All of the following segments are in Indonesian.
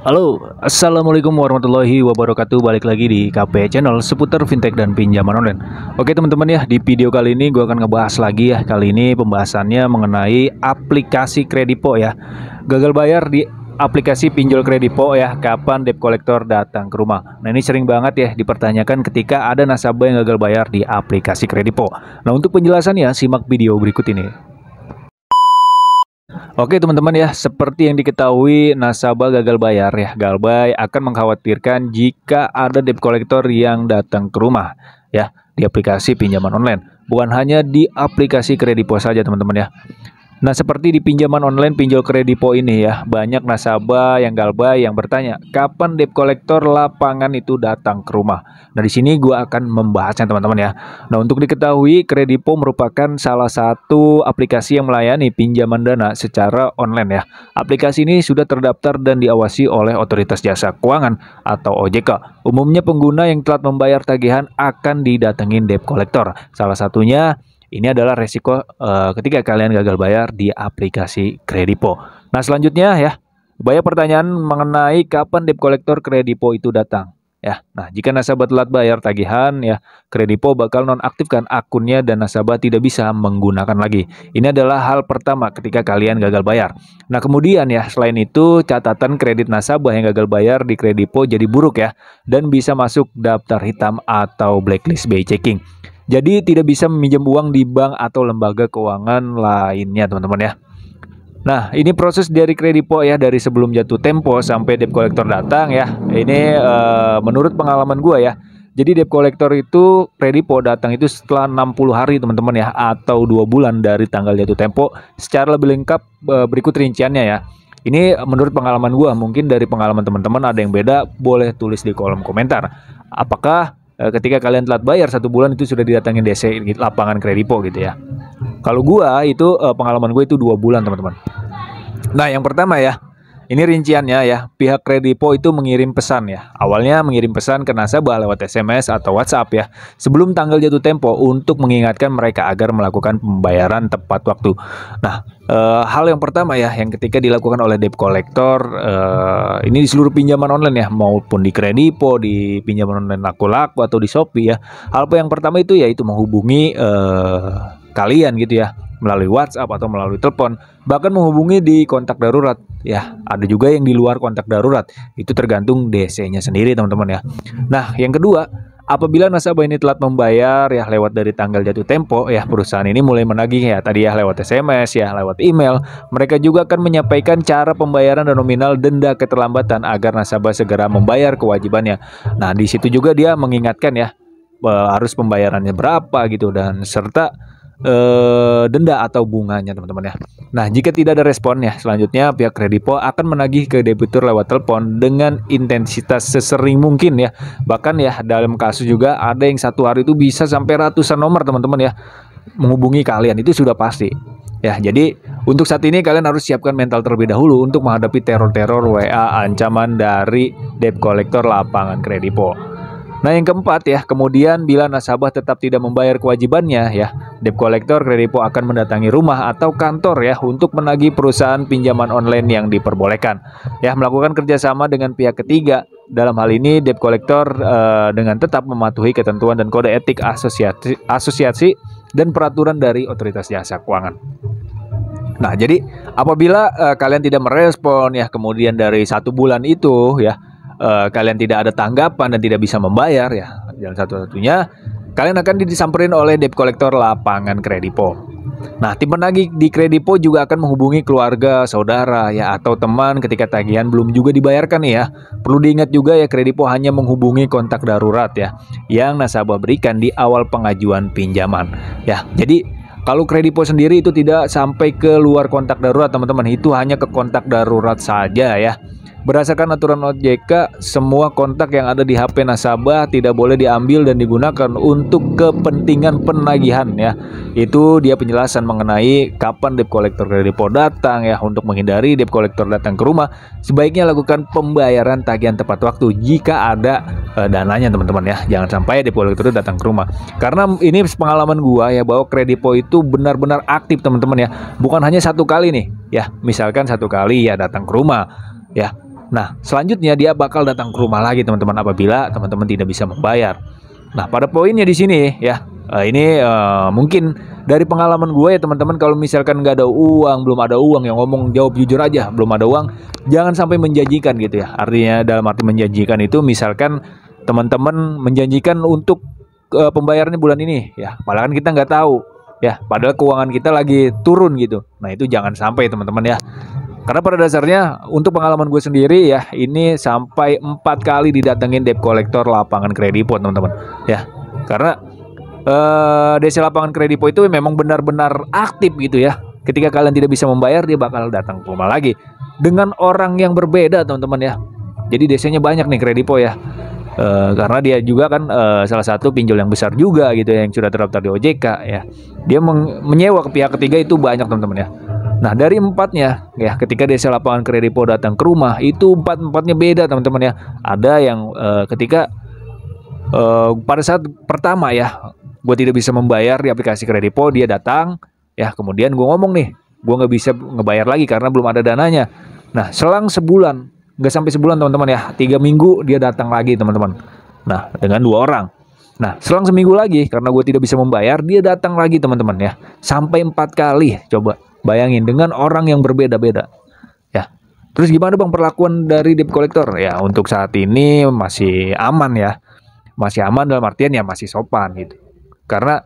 Halo, Assalamualaikum warahmatullahi wabarakatuh. Balik lagi di KP Channel seputar fintech dan pinjaman online. Oke teman-teman ya, di video kali ini gue akan ngebahas lagi ya. Kali ini pembahasannya mengenai aplikasi Kredipo ya. Gagal bayar di aplikasi pinjol Kredipo ya. Kapan debt collector datang ke rumah? Nah ini sering banget ya dipertanyakan ketika ada nasabah yang gagal bayar di aplikasi Kredipo. Nah untuk penjelasannya simak video berikut ini. Oke teman-teman ya, seperti yang diketahui nasabah gagal bayar ya, Galbay akan mengkhawatirkan jika ada debt collector yang datang ke rumah ya di aplikasi pinjaman online. Bukan hanya di aplikasi Kredipo saja teman-teman ya. Nah seperti di pinjaman online pinjol Kredipo ini ya, banyak nasabah yang Galbay yang bertanya kapan debt collector lapangan itu datang ke rumah. Nah di sini gua akan membahasnya teman-teman ya. Nah untuk diketahui Kredipo merupakan salah satu aplikasi yang melayani pinjaman dana secara online ya. Aplikasi ini sudah terdaftar dan diawasi oleh Otoritas Jasa Keuangan atau OJK. Umumnya pengguna yang telat membayar tagihan akan didatengin debt collector. Salah satunya ini adalah resiko ketika kalian gagal bayar di aplikasi Kredipo. Nah selanjutnya ya, banyak pertanyaan mengenai kapan debt collector Kredipo itu datang. Ya, nah jika nasabah telat bayar tagihan ya, Kredipo bakal nonaktifkan akunnya dan nasabah tidak bisa menggunakan lagi. Ini adalah hal pertama ketika kalian gagal bayar. Nah kemudian ya, selain itu catatan kredit nasabah yang gagal bayar di Kredipo jadi buruk ya, dan bisa masuk daftar hitam atau blacklist BI checking. Jadi tidak bisa meminjam uang di bank atau lembaga keuangan lainnya teman-teman ya. Nah ini proses dari Kredipo ya, dari sebelum jatuh tempo sampai debt collector datang ya. Ini menurut pengalaman gue ya. Jadi debt collector itu Kredipo datang itu setelah 60 hari teman-teman ya, atau 2 bulan dari tanggal jatuh tempo. Secara lebih lengkap berikut rinciannya ya. Ini menurut pengalaman gue, mungkin dari pengalaman teman-teman ada yang beda, boleh tulis di kolom komentar. Apakah ketika kalian telat bayar 1 bulan itu sudah didatangin DC lapangan Kredipo gitu ya. Kalau gua itu pengalaman gue itu 2 bulan teman-teman. Nah yang pertama ya, ini rinciannya ya, pihak Kredipo itu mengirim pesan ya. Awalnya mengirim pesan ke nasabah lewat SMS atau WhatsApp ya, sebelum tanggal jatuh tempo untuk mengingatkan mereka agar melakukan pembayaran tepat waktu. Nah hal yang pertama ya, yang ketika dilakukan oleh debt collector ini di seluruh pinjaman online ya, maupun di Kredipo, di pinjaman online laku-laku atau di Shopee ya. Hal yang pertama itu yaitu menghubungi kalian gitu ya, melalui WhatsApp atau melalui telepon, bahkan menghubungi di kontak darurat ya. Ada juga yang di luar kontak darurat, itu tergantung DC-nya sendiri teman-teman ya. Nah yang kedua, apabila nasabah ini telat membayar ya lewat dari tanggal jatuh tempo ya, perusahaan ini mulai menagih ya, tadi ya lewat SMS ya, lewat email. Mereka juga akan menyampaikan cara pembayaran dan nominal denda keterlambatan agar nasabah segera membayar kewajibannya. Nah di situ juga dia mengingatkan ya, harus pembayarannya berapa gitu, dan serta denda atau bunganya teman-teman ya. Nah jika tidak ada respon ya, selanjutnya pihak Kredipo akan menagih ke debitur lewat telepon dengan intensitas sesering mungkin ya. Bahkan ya dalam kasus juga ada yang 1 hari itu bisa sampai ratusan nomor teman-teman ya menghubungi kalian, itu sudah pasti ya. Jadi untuk saat ini kalian harus siapkan mental terlebih dahulu untuk menghadapi teror-teror WA ancaman dari debt collector lapangan Kredipo. Nah yang keempat ya, kemudian bila nasabah tetap tidak membayar kewajibannya ya, debt collector Kredipo akan mendatangi rumah atau kantor ya untuk menagih perusahaan pinjaman online yang diperbolehkan ya, melakukan kerjasama dengan pihak ketiga. Dalam hal ini debt collector dengan tetap mematuhi ketentuan dan kode etik asosiasi dan peraturan dari Otoritas Jasa Keuangan. Nah jadi apabila kalian tidak merespon ya, kemudian dari 1 bulan itu ya, kalian tidak ada tanggapan dan tidak bisa membayar ya, jalan satu-satunya kalian akan disamperin oleh debt collector lapangan Kredipo. Nah tim penagih di Kredipo juga akan menghubungi keluarga, saudara ya, atau teman ketika tagihan belum juga dibayarkan nih ya. Perlu diingat juga ya, Kredipo hanya menghubungi kontak darurat ya yang nasabah berikan di awal pengajuan pinjaman ya. Jadi kalau Kredipo sendiri itu tidak sampai ke luar kontak darurat teman-teman, itu hanya ke kontak darurat saja ya. Berdasarkan aturan OJK, semua kontak yang ada di HP nasabah tidak boleh diambil dan digunakan untuk kepentingan penagihan ya. Itu dia penjelasan mengenai kapan debt collector Kredipo datang ya. Untuk menghindari debt collector datang ke rumah, sebaiknya lakukan pembayaran tagihan tepat waktu jika ada dananya teman-teman ya. Jangan sampai debt collector datang ke rumah. Karena ini pengalaman gua ya, bahwa Kredipo itu benar-benar aktif teman-teman ya. Bukan hanya 1 kali nih ya. Misalkan 1 kali ya datang ke rumah ya. Nah, selanjutnya dia bakal datang ke rumah lagi teman-teman apabila teman-teman tidak bisa membayar. Nah, pada poinnya di sini ya, ini mungkin dari pengalaman gue ya teman-teman, kalau misalkan nggak ada uang, belum ada uang, yang ngomong jawab jujur aja, belum ada uang, jangan sampai menjanjikan gitu ya. Artinya dalam arti menjanjikan itu misalkan teman-teman menjanjikan untuk pembayarannya bulan ini ya, padahal kan kita nggak tahu ya, padahal keuangan kita lagi turun gitu. Nah, itu jangan sampai teman-teman ya. Karena pada dasarnya untuk pengalaman gue sendiri ya, ini sampai 4 kali didatengin debt collector lapangan Kredipo teman-teman ya. Karena DC lapangan Kredipo itu memang benar-benar aktif gitu ya. Ketika kalian tidak bisa membayar, dia bakal datang ke rumah lagi dengan orang yang berbeda teman-teman ya. Jadi DC-nya banyak nih Kredipo ya. Karena dia juga kan salah satu pinjol yang besar juga gitu ya, yang sudah terdaftar di OJK ya. Dia menyewa ke pihak ketiga itu banyak teman-teman ya. Nah, dari 4-nya ya, ketika DC lapangan Kredipo datang ke rumah, itu 4-4-nya beda teman-teman ya. Ada yang ketika pada saat pertama ya, gue tidak bisa membayar di aplikasi Kredipo, dia datang ya, kemudian gue ngomong nih, gue nggak bisa ngebayar lagi karena belum ada dananya. Nah, selang sebulan, nggak sampai sebulan teman-teman ya, 3 minggu dia datang lagi teman-teman. Nah, dengan 2 orang. Nah, selang seminggu lagi, karena gue tidak bisa membayar, dia datang lagi teman-teman ya, sampai 4 kali. Coba bayangin, dengan orang yang berbeda-beda ya. Terus gimana bang perlakuan dari debt collector? Ya, untuk saat ini masih aman ya, masih aman dalam artian ya masih sopan gitu. Karena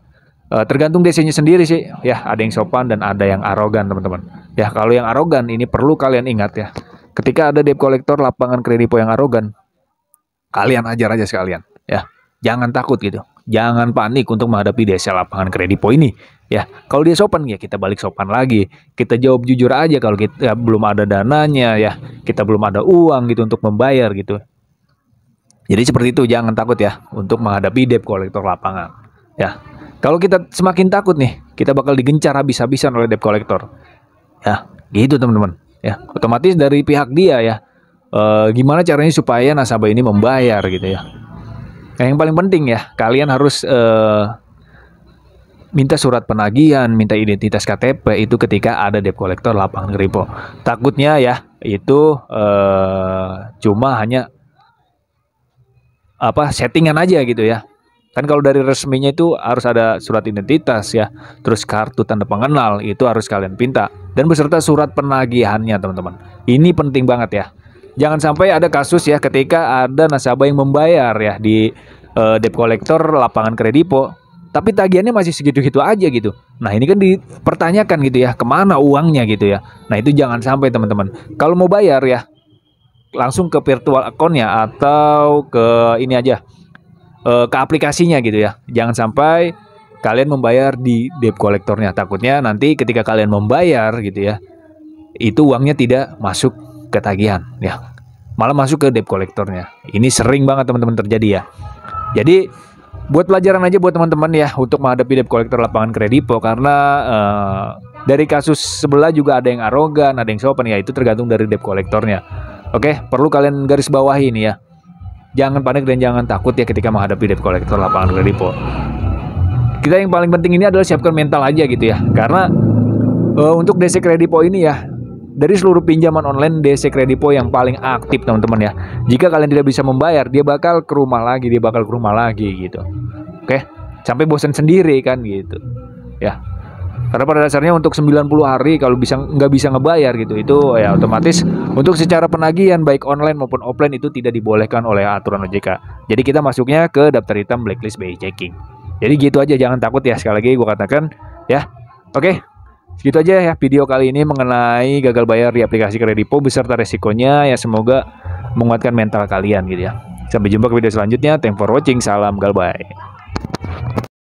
tergantung DC-nya sendiri sih ya, ada yang sopan dan ada yang arogan teman-teman ya. Kalau yang arogan ini perlu kalian ingat ya, ketika ada debt collector lapangan Kredipo yang arogan, kalian ajar aja sekalian ya, jangan takut gitu, jangan panik untuk menghadapi DC lapangan Kredipo ini ya. Kalau dia sopan ya kita balik sopan lagi, kita jawab jujur aja kalau kita belum ada dananya ya, kita belum ada uang gitu untuk membayar gitu. Jadi seperti itu, jangan takut ya untuk menghadapi debt collector lapangan ya. Kalau kita semakin takut nih, kita bakal digencar habis-habisan oleh debt collector ya, gitu teman-teman ya. Otomatis dari pihak dia ya, gimana caranya supaya nasabah ini membayar gitu ya. Nah, yang paling penting ya, kalian harus minta surat penagihan, minta identitas KTP itu ketika ada debt collector lapangan Kredipo. Takutnya ya itu cuma hanya settingan aja gitu ya. Kan kalau dari resminya itu harus ada surat identitas ya, terus kartu tanda pengenal itu harus kalian pinta, dan beserta surat penagihannya teman-teman. Ini penting banget ya. Jangan sampai ada kasus ya ketika ada nasabah yang membayar ya di debt collector lapangan Kredipo, tapi tagihannya masih segitu-gitu aja gitu. Nah, ini kan dipertanyakan gitu ya, kemana uangnya gitu ya. Nah, itu jangan sampai teman-teman. Kalau mau bayar ya, langsung ke virtual account-nya atau ke ini aja, ke aplikasinya gitu ya. Jangan sampai kalian membayar di debt collectornya. Takutnya nanti ketika kalian membayar gitu ya, itu uangnya tidak masuk ke tagihan ya, malah masuk ke debt collectornya. Ini sering banget teman-teman terjadi ya. Jadi buat pelajaran aja buat teman-teman ya untuk menghadapi debt collector lapangan Kredipo, karena dari kasus sebelah juga ada yang arogan, ada yang sopan ya, itu tergantung dari debt collectornya. Oke, perlu kalian garis bawahi ini ya. Jangan panik dan jangan takut ya ketika menghadapi debt collector lapangan Kredipo. Kita yang paling penting ini adalah siapkan mental aja gitu ya. Karena untuk DC Kredipo ini ya, dari seluruh pinjaman online, DC Kredipo yang paling aktif teman-teman ya. Jika kalian tidak bisa membayar, dia bakal ke rumah lagi, gitu. Oke, sampai bosan sendiri kan gitu ya. Karena pada dasarnya untuk 90 hari kalau nggak bisa ngebayar gitu, itu ya otomatis untuk secara penagihan baik online maupun offline itu tidak dibolehkan oleh aturan OJK. Jadi kita masuknya ke daftar hitam blacklist BI checking. Jadi gitu aja, jangan takut ya, sekali lagi gue katakan ya. Oke, segitu aja ya video kali ini mengenai gagal bayar di aplikasi Kredipo beserta resikonya ya. Semoga menguatkan mental kalian gitu ya. Sampai jumpa ke video selanjutnya. Thanks for watching. Salam galbay.